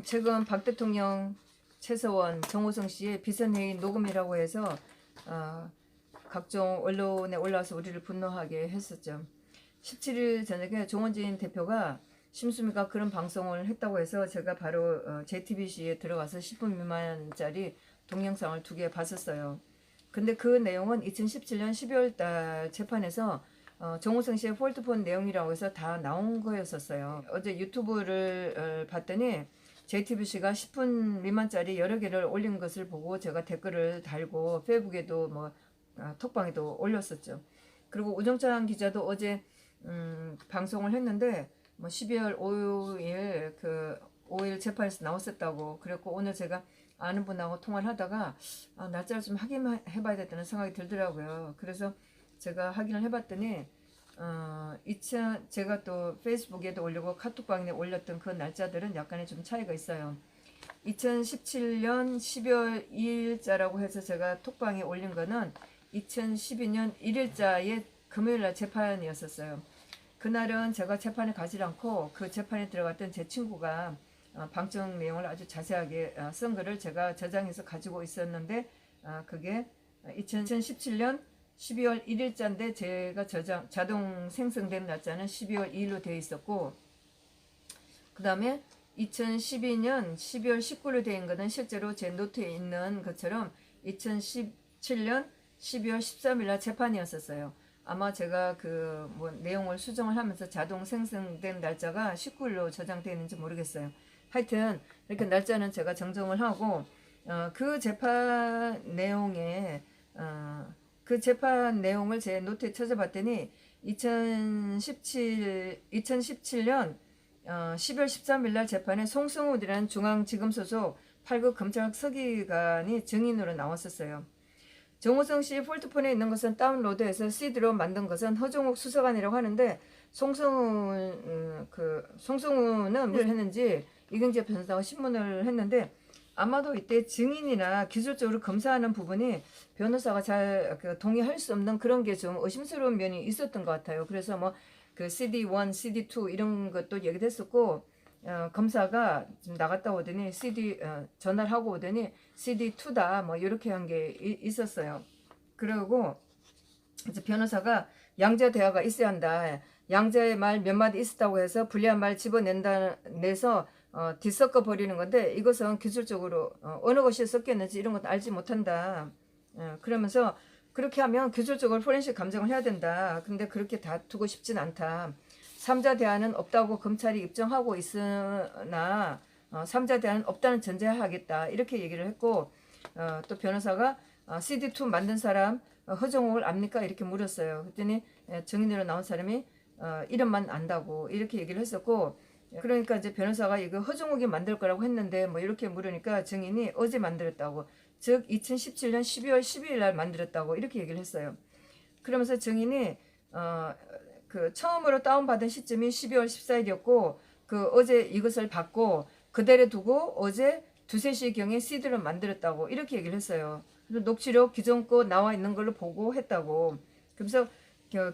최근 박 대통령, 최서원, 정호성 씨의 비선회의 녹음이라고 해서 각종 언론에 올라와서 우리를 분노하게 했었죠. 17일 저녁에 조원진 대표가 심수미가 그런 방송을 했다고 해서 제가 바로 JTBC에 들어가서 10분 미만짜리 동영상을 2개 봤었어요. 근데 그 내용은 2017년 12월 달 재판에서 정호성 씨의 폴드폰 내용이라고 해서 다 나온 거였었어요. 어제 유튜브를 봤더니 JTBC가 10분 미만짜리 여러 개를 올린 것을 보고 제가 댓글을 달고 페이북에도 톡방에도 올렸었죠. 그리고 우정찬 기자도 어제 방송을 했는데 12월 5일 5일 재판에서 나왔었다고 그랬고, 오늘 제가 아는 분하고 통화를 하다가 날짜를 좀 확인해봐야 되다는 생각이 들더라고요. 그래서 제가 확인을 해봤더니 제가 또 페이스북에도 올리고 카톡방에 올렸던 그 날짜들은 약간의 좀 차이가 있어요. 2017년 12월 2일자라고 해서 제가 톡방에 올린 거는 2012년 1일자의 금요일날 재판이었었어요. 그날은 제가 재판에 가지 않고 그 재판에 들어갔던 제 친구가 방청 내용을 아주 자세하게 쓴 거를 제가 저장해서 가지고 있었는데, 그게 2017년 12월 1일자인데 제가 자동 생성된 날짜는 12월 2일로 되어 있었고, 그 다음에 2012년 12월 19일로 되어 있는 것은 실제로 제 노트에 있는 것처럼 2017년 12월 13일날 재판이었었어요. 아마 제가 내용을 수정을 하면서 자동 생성된 날짜가 19일로 저장되어 있는지 모르겠어요. 하여튼 이렇게 날짜는 제가 정정을 하고 그 재판 내용을 제 노트에 찾아봤더니 2017년 10월 13일 날 재판에 송승훈이라는 중앙지검 소속 8급 검찰 서기관이 증인으로 나왔었어요. 정호성 씨 폴드폰에 있는 것은 다운로드해서 CD로 만든 것은 허종욱 수사관이라고 하는데, 송승훈은 뭘 했는지 이경재 변호사가 신문을 했는데, 아마도 이때 증인이나 기술적으로 검사하는 부분이 변호사가 잘 동의할 수 없는 그런 게 좀 의심스러운 면이 있었던 것 같아요. 그래서 CD1, CD2 이런 것도 얘기됐었고, 검사가 좀 나갔다 오더니 전화를 하고 오더니 CD2다 이렇게 한 게 있었어요. 그리고 이제 변호사가 양자 대화가 있어야 한다. 양자의 말 몇 마디 있었다고 해서 불리한 말 내서 뒤섞어 버리는 건데, 이것은 기술적으로 어느 것이 섞였는지 이런 것도 알지 못한다. 그러면서 그렇게 하면 기술적으로 포렌식 감정을 해야 된다. 근데 그렇게 다투고 싶진 않다. 3자 대안은 없다고 검찰이 입증하고 있으나 3자 대안은 없다는 전제하겠다. 이렇게 얘기를 했고, 또 변호사가 CD2 만든 사람 허정옥을 압니까? 이렇게 물었어요. 그랬더니 증인으로 나온 사람이 이름만 안다고 이렇게 얘기를 했었고, 그러니까 이제 변호사가 이거 허정옥이 만들 거라고 했는데 이렇게 물으니까 증인이 어제 만들었다고, 즉 2017년 12월 12일 날 만들었다고 이렇게 얘기를 했어요. 그러면서 증인이 처음으로 다운받은 시점이 12월 14일이었고 어제 이것을 받고 그대로 두고 어제 2, 3시경에 CD를 만들었다고 이렇게 얘기를 했어요. 그래서 녹취록 기존 거 나와 있는 걸로 보고 했다고. 그래서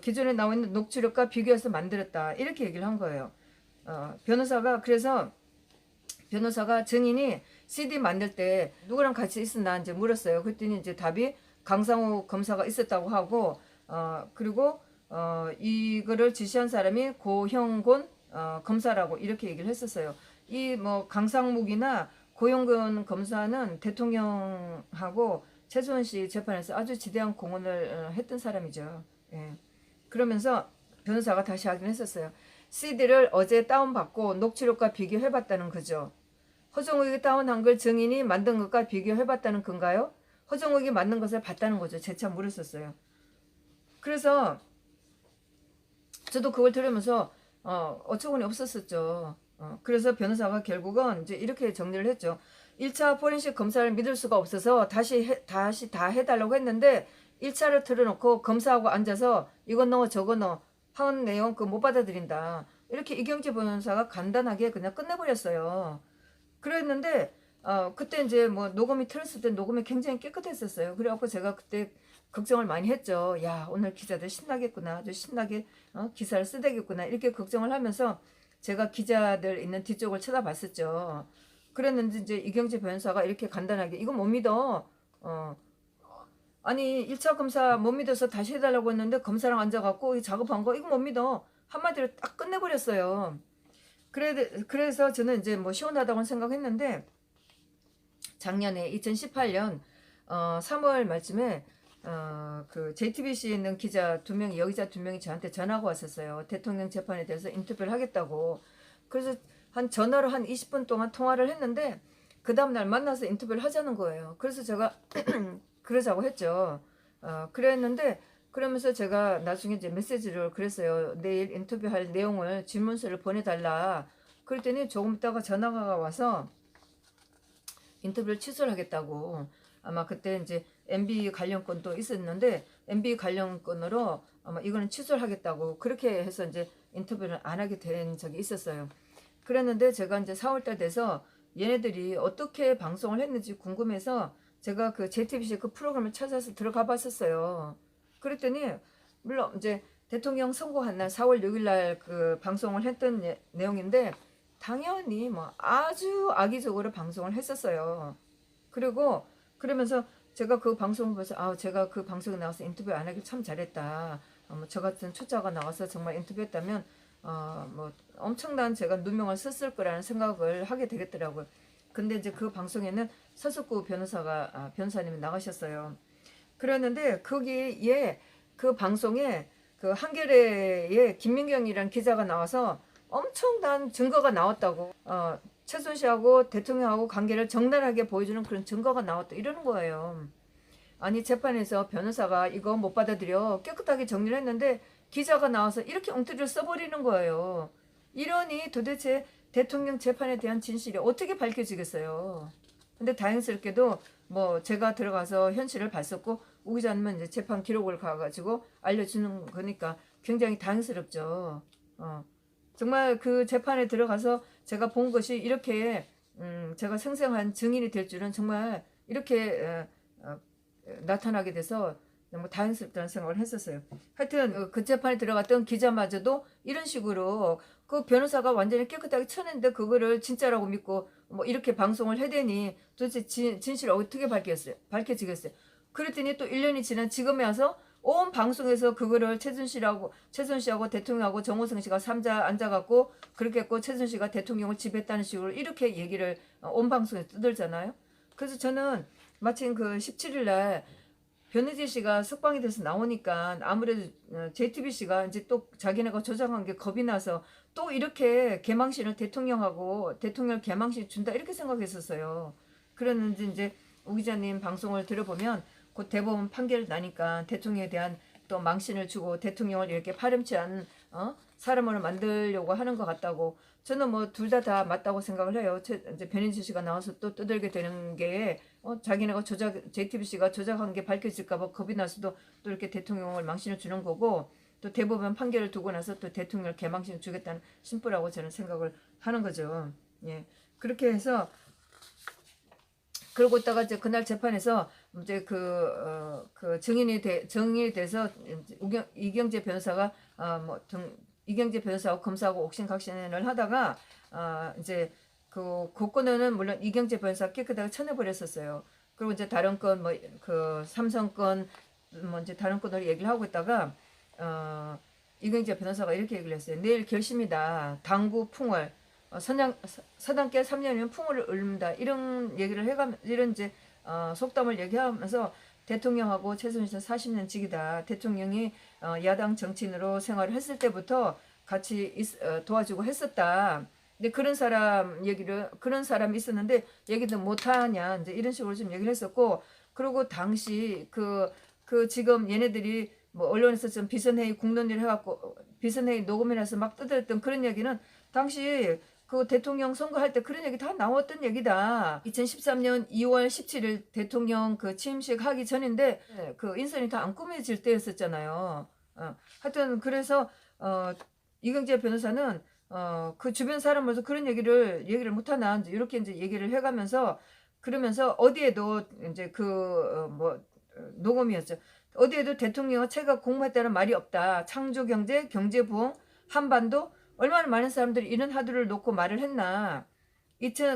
기존에 나와 있는 녹취록과 비교해서 만들었다 이렇게 얘기를 한 거예요. 변호사가 증인이 CD 만들 때 누구랑 같이 있었나 이제 물었어요. 그랬더니 이제 답이 강상우 검사가 있었다고 하고, 그리고 이거를 지시한 사람이 고형곤 검사라고 이렇게 얘기를 했었어요. 이 강상묵이나 고형곤 검사는 대통령하고 최수원 씨 재판에서 아주 지대한 공헌을 했던 사람이죠. 예. 그러면서 변호사가 다시 확인했었어요. CD를 어제 다운받고 녹취록과 비교해봤다는 거죠. 허정욱이 다운한 걸 증인이 만든 것과 비교해봤다는 건가요? 허정욱이 만든 것을 봤다는 거죠. 재차 물었었어요. 그래서 저도 그걸 들으면서 어처구니 없었었죠. 그래서 변호사가 결국은 이제 이렇게 정리를 했죠. 1차 포렌식 검사를 믿을 수가 없어서 다시 다 해달라고 했는데 1차를 틀어놓고 검사하고 앉아서 이거 넣어 저거 넣어 한 내용 못 받아들인다. 이렇게 이경재 변호사가 간단하게 그냥 끝내버렸어요. 그랬는데 그때 이제 녹음이 틀었을 때 녹음이 굉장히 깨끗했었어요. 그래갖고 제가 그때 걱정을 많이 했죠. 야, 오늘 기자들 신나겠구나. 아주 신나게 기사를 쓰대겠구나. 이렇게 걱정을 하면서 제가 기자들 있는 뒤쪽을 쳐다봤었죠. 그랬는데 이제 이경재 변호사가 이렇게 간단하게 이거 못 믿어. 아니 1차 검사 못 믿어서 다시 해달라고 했는데 검사랑 앉아갖고 작업한 거 이거 못 믿어. 한마디로 딱 끝내버렸어요. 그래서 저는 이제 뭐 시원하다고 생각했는데 작년에 2018년 3월 말쯤에 그 JTBC에 있는 기자 2명이 여기자 2명이 저한테 전화가 왔었어요. 대통령 재판에 대해서 인터뷰를 하겠다고. 그래서 전화로 한 20분 동안 통화를 했는데 그 다음날 만나서 인터뷰를 하자는 거예요. 그래서 제가 그러자고 했죠. 그랬는데 그러면서 제가 나중에 이제 메시지를 그랬어요. 내일 인터뷰할 내용을 질문서를 보내달라. 그랬더니 조금 있다가 전화가 와서 인터뷰를 취소를 하겠다고. 아마 그때 이제 MB 관련권도 있었는데 MB 관련권으로 아마 이거는 취소를 하겠다고 그렇게 해서 이제 인터뷰를 안 하게 된 적이 있었어요. 그랬는데 제가 이제 4월달 돼서 얘네들이 어떻게 방송을 했는지 궁금해서 제가 그 JTBC 그 프로그램을 찾아서 들어가 봤었어요. 그랬더니 물론 이제 대통령 선고한 날 4월 6일 날 그 방송을 했던 내용인데 당연히 뭐 아주 악의적으로 방송을 했었어요. 그리고 그러면서 제가 그 방송을 보면서 제가 그 방송에 나와서 인터뷰 안 하길 참 잘했다. 저 같은 초짜가 나와서 정말 인터뷰했다면 뭐 엄청난 제가 누명을 썼을 거라는 생각을 하게 되겠더라고요. 근데 이제 그 방송에는 서석구 변호사님이 나가셨어요. 그랬는데 거기에 그 방송에 그 한겨레에 김민경이라는 기자가 나와서 엄청난 증거가 나왔다고. 최순실하고 대통령하고 관계를 적나라하게 보여주는 그런 증거가 나왔다 이러는 거예요. 아니 재판에서 변호사가 이거 못 받아들여 깨끗하게 정리를 했는데 기자가 나와서 이렇게 엉터리를 써버리는 거예요. 이러니 도대체 대통령 재판에 대한 진실이 어떻게 밝혀지겠어요. 근데 다행스럽게도 뭐 제가 들어가서 현실을 봤었고 우 기자님은 이제 재판 기록을 가가지고 알려주는 거니까 굉장히 다행스럽죠. 정말 그 재판에 들어가서 제가 본 것이 이렇게 제가 생생한 증인이 될 줄은 정말 이렇게 나타나게 돼서 너무 다행스럽다는 생각을 했었어요. 하여튼 그 재판에 들어갔던 기자마저도 이런 식으로 그 변호사가 완전히 깨끗하게 쳐냈는데 그거를 진짜라고 믿고 뭐 이렇게 방송을 해대니 도대체 진실을 어떻게 밝혀지겠어요. 그랬더니 또 1년이 지난 지금에 와서 온 방송에서 그거를 최순실하고 대통령하고 정호성 씨가 3자 앉아갖고 그렇게 했고 최순실가 대통령을 지배했다는 식으로 이렇게 얘기를 온 방송에 떠들잖아요. 그래서 저는 마침 그 17일 날 변혜재 씨가 석방이 돼서 나오니까 아무래도 JTBC가 이제 또 자기네가 조작한 게 겁이 나서 또 이렇게 개망신을 대통령 개망신 준다 이렇게 생각했었어요. 그랬는데 이제 우 기자님 방송을 들어보면 곧 대법원 판결 나니까 대통령에 대한 또 망신을 주고 대통령을 이렇게 파렴치한 사람으로 만들려고 하는 것 같다고. 저는 뭐 둘 다 맞다고 생각을 해요. 이제 변인주 씨가 나와서 또 떠들게 되는 게 자기네가 JTBC가 조작한 게 밝혀질까봐 겁이 나서도 또 이렇게 대통령을 망신을 주는 거고 또 대법원 판결을 두고 나서 또 대통령을 개망신을 주겠다는 심보라고 저는 생각을 하는 거죠. 예, 그렇게 해서 그러고 있다가 이제 그날 재판에서 이제 그 증인이 돼서 이경재 변호사가 이경재 변호사하고 검사하고 옥신각신을 하다가 이제 그 건은 물론 이경재 변호사 깨끗하게 쳐내버렸었어요. 그리고 이제 다른 건 뭐 그 삼성 건 뭐 이제 다른 건으로 얘기를 하고 있다가 이경재 변호사가 이렇게 얘기를 했어요. 내일 결심이다. 당구 풍월. 서당께 3년이면 풍어를 읊는다 이런 얘기를 이런 이제 속담을 얘기하면서 대통령하고 최순실 40년 직이다. 대통령이 야당 정치인으로 생활을 했을 때부터 같이 도와주고 했었다. 근데 그런 사람이 있었는데 얘기도 못하냐 이제 이런 식으로 좀 얘기를 했었고 그리고 당시 그 지금 얘네들이 뭐 언론에서 좀 비선회의 국론일 해갖고 비선회의 녹음해놔서 막 떠들었던 그런 얘기는 당시 그 대통령 선거할 때 그런 얘기 다 나왔던 얘기다. 2013년 2월 17일 대통령 그 취임식 하기 전인데 그 인선이 다 안 꾸며질 때였었잖아요. 하여튼 그래서 이경재 변호사는 그 주변 사람으로서 그런 얘기를 못하나 이렇게 이제 얘기를 해가면서 그러면서 어디에도 이제 녹음이었죠. 어디에도 대통령은 체가 공모했다는 말이 없다. 창조경제, 경제부흥, 한반도 얼마나 많은 사람들이 이런 화두를 놓고 말을 했나.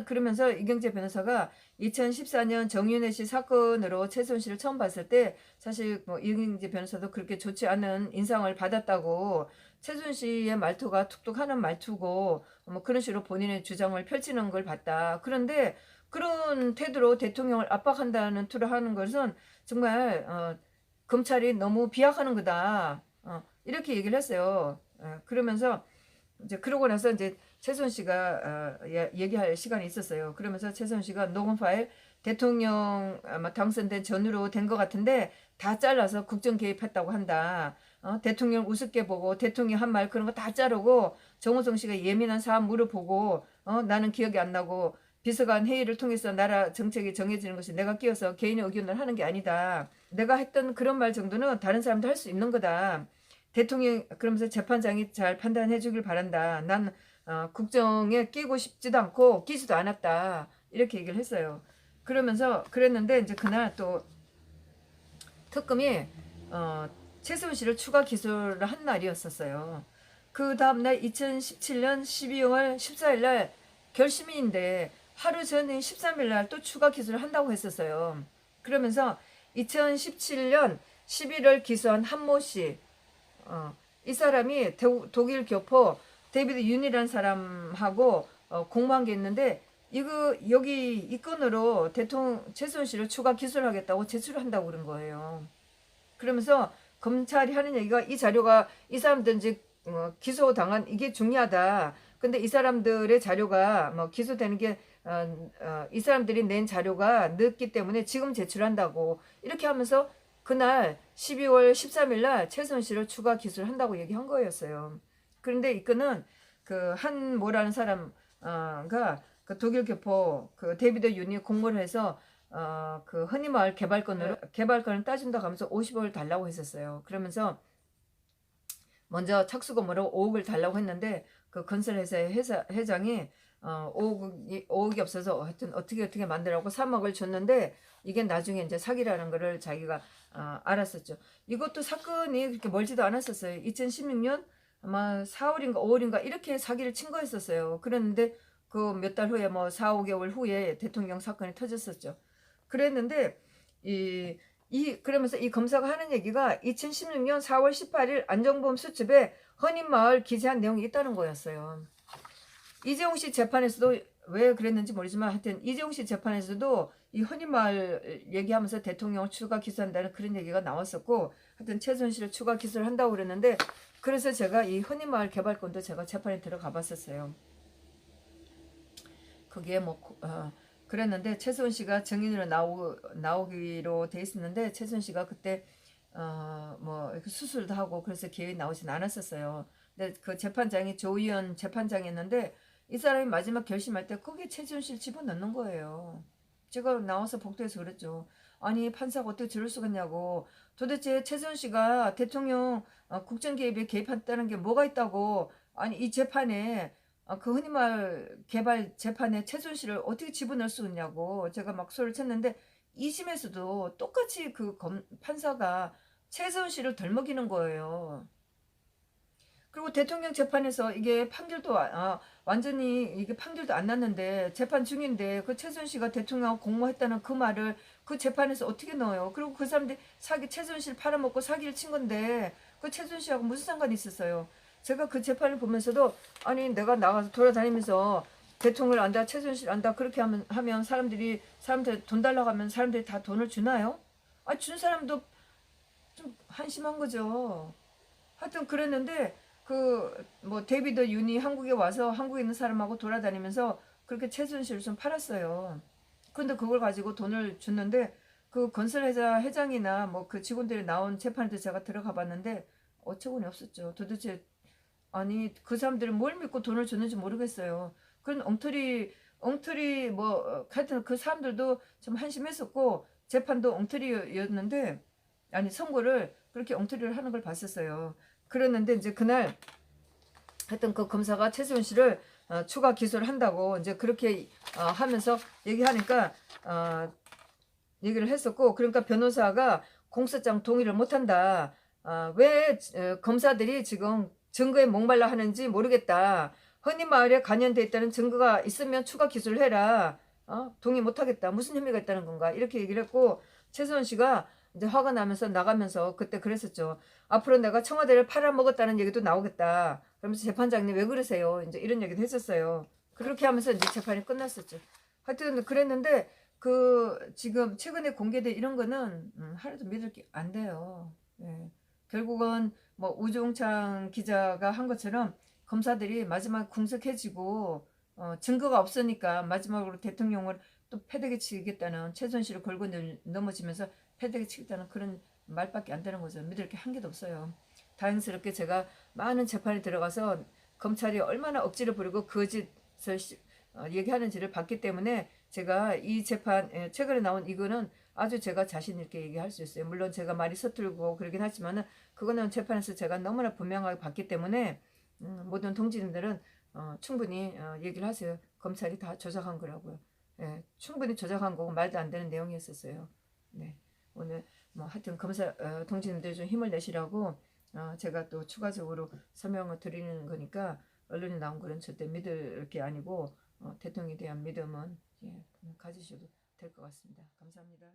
그러면서 이경재 변호사가 2014년 정윤회 씨 사건으로 최수원 씨를 처음 봤을 때 사실 뭐 이경재 변호사도 그렇게 좋지 않은 인상을 받았다고, 최수원 씨의 말투가 툭툭하는 말투고 뭐 그런 식으로 본인의 주장을 펼치는 걸 봤다. 그런데 그런 태도로 대통령을 압박한다는 투를 하는 것은 정말 검찰이 너무 비약하는 거다. 이렇게 얘기를 했어요. 그러면서 이제 그러고 나서 이제 최수원 씨가 얘기할 시간이 있었어요. 그러면서 최수원 씨가 녹음 파일 대통령 아마 당선된 전후로 된 것 같은데 다 잘라서 국정 개입했다고 한다. 대통령 우습게 보고 대통령 한 말 그런 거 다 자르고 정호성 씨가 예민한 사안 물어보고 나는 기억이 안 나고 비서관 회의를 통해서 나라 정책이 정해지는 것이 내가 끼어서 개인의 의견을 하는 게 아니다. 내가 했던 그런 말 정도는 다른 사람도 할 수 있는 거다. 대통령 그러면서 재판장이 잘 판단해 주길 바란다. 난 국정에 끼고 싶지도 않고 끼지도 않았다. 이렇게 얘기를 했어요. 그러면서 그랬는데 이제 그날 또 특검이 최수원 씨를 추가 기소를 한 날이었었어요. 그 다음날 2017년 12월 14일 날 결심인데 하루 전인 13일 날 또 추가 기소를 한다고 했었어요. 그러면서 2017년 11월 기소한 한모 씨, 이 사람이 독일 교포 데이비드 윤이라는 사람하고 공모한 게 있는데 이거 여기 이 건으로 대통령 최수원 씨를 추가 기소를 하겠다고 제출을 한다고 그런 거예요. 그러면서 검찰이 하는 얘기가 이 자료가 이 사람들 이제 기소 당한 이게 중요하다. 근데 이 사람들의 자료가 뭐 기소되는 게 이 사람들이 낸 자료가 늦기 때문에 지금 제출한다고 이렇게 하면서 그날 12월 13일 날 최수원 씨를 추가 기소를 한다고 얘기한 거였어요. 그런데 이 건은 그 한모라는 사람가 그 독일 교포 그 데이비드 윤이 공모를 해서 그 허니마을 개발권을 따준다고 하면서 50억을 달라고 했었어요. 그러면서 먼저 착수금으로 5억을 달라고 했는데 그 건설회사의 회장이 5억이 없어서 하여튼 어떻게 만들라고 3억을 줬는데 이게 나중에 이제 사기라는 거를 자기가 알았었죠. 이것도 사건이 그렇게 멀지도 않았었어요. 2016년 아마 4월인가 5월인가 이렇게 사기를 친 거였었어요. 그랬는데 그 몇 달 후에 뭐 4, 5개월 후에 대통령 사건이 터졌었죠. 그랬는데 그러면서 이 검사가 하는 얘기가 2016년 4월 18일 안정범 수첩에 허니마을 기재한 내용이 있다는 거였어요. 이재용 씨 재판에서도 왜 그랬는지 모르지만 하여튼 이재용 씨 재판에서도 이 허니마을 얘기하면서 대통령을 추가 기소한다는 그런 얘기가 나왔었고 하여튼 최수원 씨를 추가 기소를 한다고 그랬는데 그래서 제가 이 허니마을 개발권도 제가 재판에 들어가 봤었어요. 그게 뭐 그랬는데 최수원 씨가 증인으로 나오기로 돼 있었는데 최수원 씨가 그때 뭐 수술도 하고 그래서 기회에 나오진 않았었어요. 근데 그 재판장이 조의원 재판장이었는데 이 사람이 마지막 결심할 때 거기에 최수원 씨를 집어넣는 거예요. 제가 나와서 복도에서 그랬죠. 아니 판사가 어떻게 저럴 수가 있냐고. 도대체 최수원 씨가 대통령 국정 개입에 개입했다는 게 뭐가 있다고. 아니 이 재판에 그 흔히말 개발 재판에 최수원 씨를 어떻게 집어넣을 수 있냐고 제가 막 소리를 쳤는데 2심에서도 똑같이 그 판사가 최수원 씨를 덜먹이는 거예요. 그리고 대통령 재판에서 이게 판결도 완전히 이게 판결도 안 났는데 재판 중인데 그 최수원 씨가 대통령 공모했다는 그 말을 그 재판에서 어떻게 넣어요? 그리고 그 사람들이 최수원 씨를 팔아먹고 사기를 친 건데 그 최수원 씨하고 무슨 상관이 있었어요? 제가 그 재판을 보면서도 아니 내가 나가서 돌아다니면서 대통령을 안다 최수원 씨를 안다 그렇게 하면 사람들 돈 달라고 하면 사람들이 다 돈을 주나요? 준 사람도 좀 한심한 거죠. 하여튼 그랬는데 그 뭐 데이비드 윤이 한국에 와서 한국에 있는 사람하고 돌아다니면서 그렇게 최수원 씨를 좀 팔았어요. 근데 그걸 가지고 돈을 줬는데 그 건설회사 회장이나 뭐 그 직원들이 나온 재판에도 제가 들어가 봤는데 어처구니 없었죠. 도대체 아니 그 사람들은 뭘 믿고 돈을 줬는지 모르겠어요. 그런 엉터리 뭐 하여튼 그 사람들도 좀 한심했었고 재판도 엉터리였는데 아니 선고를 그렇게 엉터리를 하는 걸 봤었어요. 그랬는데 이제 그날 하여튼 그 검사가 최수원 씨를 추가 기소를 한다고 이제 그렇게 하면서 얘기하니까 얘기를 했었고 그러니까 변호사가 공소장 동의를 못한다. 왜 검사들이 지금 증거에 목말라 하는지 모르겠다. 허니 마을에 관련돼 있다는 증거가 있으면 추가 기소를 해라. 동의 못하겠다. 무슨 혐의가 있다는 건가? 이렇게 얘기를 했고 최소원 씨가 이제 화가 나면서 나가면서 그때 그랬었죠. 앞으로 내가 청와대를 팔아먹었다는 얘기도 나오겠다. 그러면서 재판장님 왜 그러세요? 이제 이런 얘기도 했었어요. 그렇게 하면서 이제 재판이 끝났었죠. 하여튼 그랬는데 그 지금 최근에 공개된 이런 거는 하나도 믿을 게 안 돼요. 예. 결국은 뭐 우종창 기자가 한 것처럼 검사들이 마지막 궁색해지고 증거가 없으니까 마지막으로 대통령을 또 패대기 치겠다는 최순실을 걸고 넘어지면서 패대기 치겠다는 그런 말밖에 안 되는 거죠. 믿을 게 한 개도 없어요. 다행스럽게 제가 많은 재판에 들어가서 검찰이 얼마나 억지를 부리고 거짓을 얘기하는지를 봤기 때문에 제가 이 재판 최근에 나온 이거는 아주 제가 자신 있게 얘기할 수 있어요. 물론 제가 말이 서툴고 그러긴 하지만은 그거는 재판에서 제가 너무나 분명하게 봤기 때문에 모든 동지님들은 충분히 얘기를 하세요. 검찰이 다 조작한 거라고요. 예, 충분히 조작한 거고 말도 안 되는 내용이었었어요. 네, 오늘 뭐 하여튼 검사 동지님들 좀 힘을 내시라고 제가 또 추가적으로 설명을 드리는 거니까 언론에 나온 거는 절대 믿을 게 아니고 대통령에 대한 믿음은 예, 가지셔도 될 것 같습니다. 감사합니다.